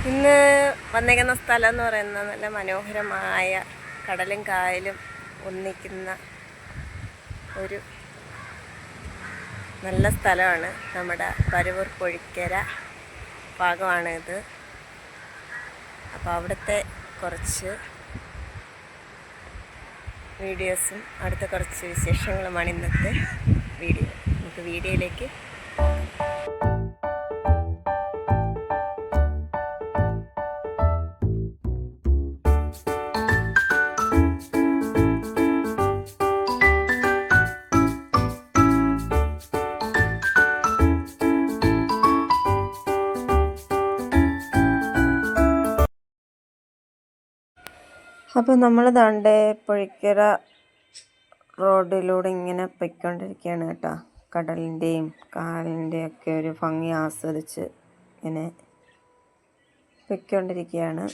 ഇന്ന് വന്നേക്കുന്ന സ്ഥലം എന്ന് പറയുന്നത് നല്ല മനോഹരമായ കടലും കായലും ഒന്നിക്കുന്ന ഒരു നല്ല സ്ഥലമാണ്. നമ്മുടെ പരുവൂർ പൊഴിക്കര ഭാഗമാണിത്. അപ്പോൾ അവിടുത്തെ കുറച്ച് വീഡിയോസും അടുത്ത കുറച്ച് വിശേഷങ്ങളുമാണ് ഇന്നത്തെ വീഡിയോ. നമുക്ക് വീഡിയോയിലേക്ക് അപ്പോൾ നമ്മൾ ദാണ്ടെ പൊഴിക്കര റോഡിലൂടെ ഇങ്ങനെ പൊയ്ക്കൊണ്ടിരിക്കുകയാണ് കേട്ടോ. കടലിൻ്റെയും കായലിൻ്റെയും ഒക്കെ ഒരു ഭംഗി ആസ്വദിച്ച് ഇങ്ങനെ പൊയ്ക്കൊണ്ടിരിക്കുകയാണ്.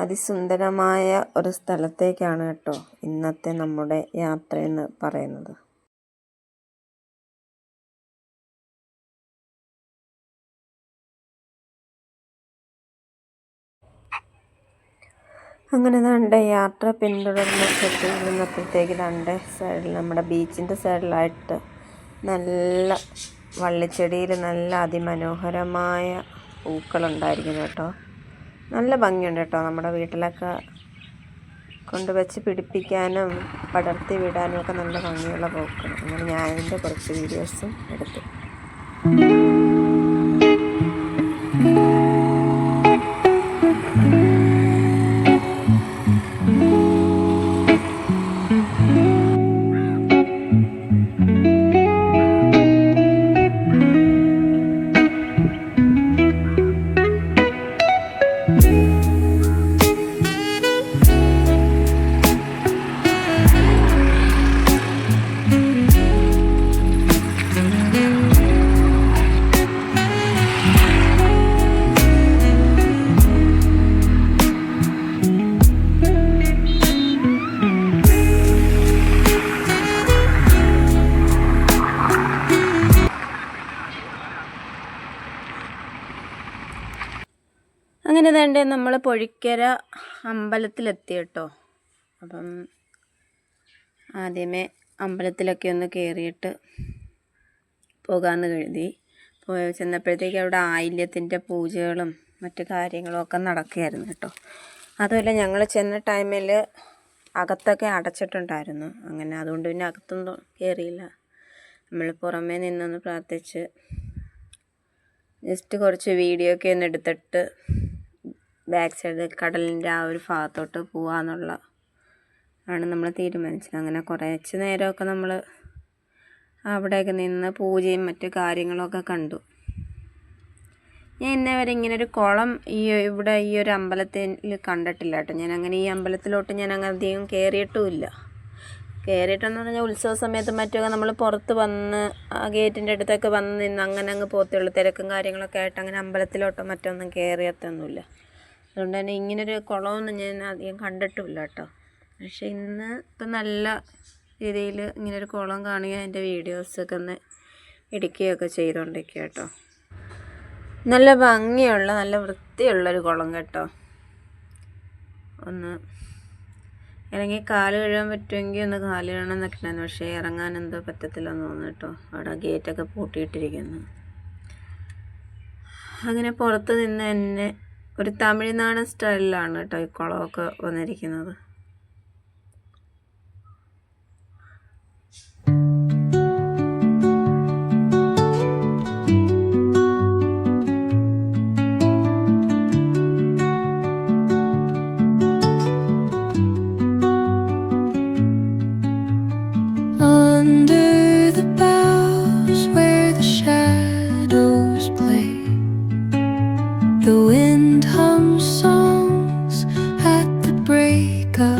അതിസുന്ദരമായ ഒരു സ്ഥലത്തേക്കാണ് കേട്ടോ ഇന്നത്തെ നമ്മുടെ യാത്രയെന്ന് പറയുന്നത്. അങ്ങനെ ദാണ്ടെ യാത്ര പിന്തുടർന്നപ്പോഴത്തേക്ക് ദാണ്ടെ സൈഡിൽ നമ്മുടെ ബീച്ചിൻ്റെ സൈഡിലായിട്ട് നല്ല വള്ളിച്ചെടിയിൽ നല്ല അതിമനോഹരമായ പൂക്കളുണ്ടായിരിക്കുന്നു കേട്ടോ. നല്ല ഭംഗിയുണ്ട് കേട്ടോ. നമ്മുടെ വീട്ടിലൊക്കെ കൊണ്ടുവച്ച് പിടിപ്പിക്കാനും പടർത്തി വിടാനും ഒക്കെ നല്ല ഭംഗിയുള്ള പൂക്കൾ. അങ്ങനെ ഞാൻ അതിൻ്റെ കുറച്ച് വീഡിയോസും എടുത്തു. അങ്ങനെ തന്നെ നമ്മൾ പൊഴിക്കര അമ്പലത്തിലെത്തി കേട്ടോ. അപ്പം ആദ്യമേ അമ്പലത്തിലൊക്കെ ഒന്ന് കയറിയിട്ട് പോകാമെന്ന് കരുതി. ചെന്നപ്പോഴത്തേക്ക് അവിടെ ആയില്യത്തിൻ്റെ പൂജകളും മറ്റു കാര്യങ്ങളും ഒക്കെ നടക്കുകയായിരുന്നു കേട്ടോ. അതുമല്ല ഞങ്ങൾ ചെന്ന ടൈമിൽ അകത്തൊക്കെ അടച്ചിട്ടുണ്ടായിരുന്നു. അങ്ങനെ അതുകൊണ്ട് പിന്നെ അകത്തൊന്നും കയറിയില്ല. നമ്മൾ പുറമേ നിന്നൊന്ന് പ്രാർത്ഥിച്ച് ജസ്റ്റ് കുറച്ച് വീഡിയോ ഒക്കെ ഒന്ന് എടുത്തിട്ട് ബാക്ക് സൈഡ് കടലിൻ്റെ ആ ഒരു ഭാഗത്തോട്ട് പോകാമെന്നുള്ള ആണ് നമ്മൾ തീരുമാനിച്ചത്. അങ്ങനെ കുറച്ച് നേരമൊക്കെ നമ്മൾ അവിടെയൊക്കെ നിന്ന് പൂജയും മറ്റു കാര്യങ്ങളൊക്കെ കണ്ടു. ഞാൻ ഇന്നേ വരെ ഇങ്ങനൊരു കുളം ഇവിടെ ഈ ഒരു അമ്പലത്തിൽ കണ്ടിട്ടില്ല കേട്ടോ. ഞാൻ അങ്ങനെ ഈ അമ്പലത്തിലോട്ട് ഞാൻ അങ്ങനെ അധികം കയറിയിട്ടുമില്ല. കയറിയിട്ടെന്ന് പറഞ്ഞാൽ ഉത്സവ സമയത്തും മറ്റൊക്കെ നമ്മൾ പുറത്ത് വന്ന് ആ ഗേറ്റിൻ്റെ അടുത്തൊക്കെ വന്ന് നിന്ന് അങ്ങനെ അങ്ങ് പോത്തുള്ളൂ. തിരക്കും കാര്യങ്ങളൊക്കെ ആയിട്ട് അങ്ങനെ അമ്പലത്തിലോട്ടോ മറ്റൊന്നും കയറിയത്തൊന്നുമില്ല. അതുകൊണ്ട് തന്നെ ഇങ്ങനൊരു കുളമൊന്നും ഞാൻ അധികം കണ്ടിട്ടുമില്ല കേട്ടോ. പക്ഷേ ഇന്ന് ഇപ്പം നല്ല രീതിയിൽ ഇങ്ങനൊരു കുളം കാണുക, അതിൻ്റെ വീഡിയോസൊക്കെ ഒന്ന് എടുക്കുകയൊക്കെ ചെയ്തുകൊണ്ടിരിക്കുക കേട്ടോ. നല്ല ഭംഗിയുള്ള നല്ല വൃത്തിയുള്ളൊരു കുളം കേട്ടോ. ഒന്ന് ഇറങ്ങി കാല് കഴുകാൻ പറ്റുമെങ്കിൽ ഒന്ന് കാല് കഴുകണം എന്നൊക്കെ ഉണ്ടായിരുന്നു. പക്ഷേ ഇറങ്ങാൻ എന്തോ പറ്റത്തില്ലെന്ന് തോന്നുന്നു കേട്ടോ. അവിടെ ഗേറ്റൊക്കെ പൂട്ടിയിട്ടിരിക്കുന്നു. അങ്ങനെ പുറത്ത് നിന്ന് തന്നെ ഒരു തമിഴ്നാടൻ സ്റ്റൈലിലാണ് കേട്ടോ ഈ കുളമൊക്കെ വന്നിരിക്കുന്നത്. The wind hums songs at the break of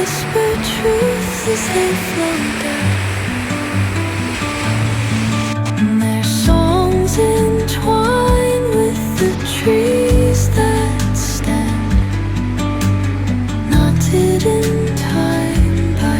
whisper truths as they flow down. And their songs entwine with the trees that stand, knotted in time by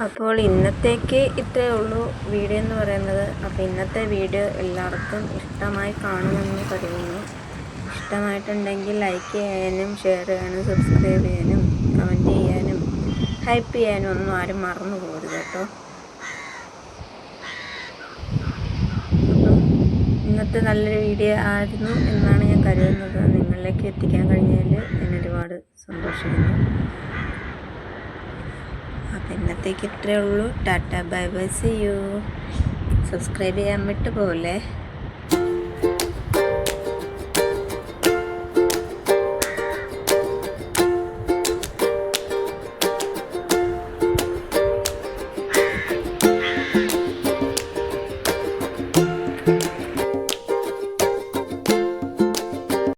അപ്പോൾ ഇന്നത്തേക്ക് ഇത്രയേ ഉള്ളൂ വീഡിയോ എന്ന് പറയുന്നത്. അപ്പോൾ ഇന്നത്തെ വീഡിയോ എല്ലാവർക്കും ഇഷ്ടമായി കാണുമെന്ന് കരുതുന്നു. ഇഷ്ടമായിട്ടുണ്ടെങ്കിൽ ലൈക്ക് ചെയ്യാനും ഷെയർ ചെയ്യാനും സബ്സ്ക്രൈബ് ചെയ്യാനും കമൻറ്റ് ചെയ്യാനും ഹൈപ്പ് ചെയ്യാനും ഒന്നും ആരും മറന്നു പോകരുത് കേട്ടോ. അപ്പം ഇന്നത്തെ നല്ലൊരു വീഡിയോ ആയിരുന്നു എന്നാണ് ഞാൻ കരുതുന്നത്. നിങ്ങളിലേക്ക് എത്തിക്കാൻ കഴിഞ്ഞതിൽ ഞാൻ ഒരുപാട് സന്തോഷിക്കുന്നു. അപ്പം ഇന്നത്തേക്ക് ഇത്രയേ ഉള്ളൂ. Ta-ta bye bye, see you. Subscribe ചെയ്യാൻ വിട്ടു പോലെ.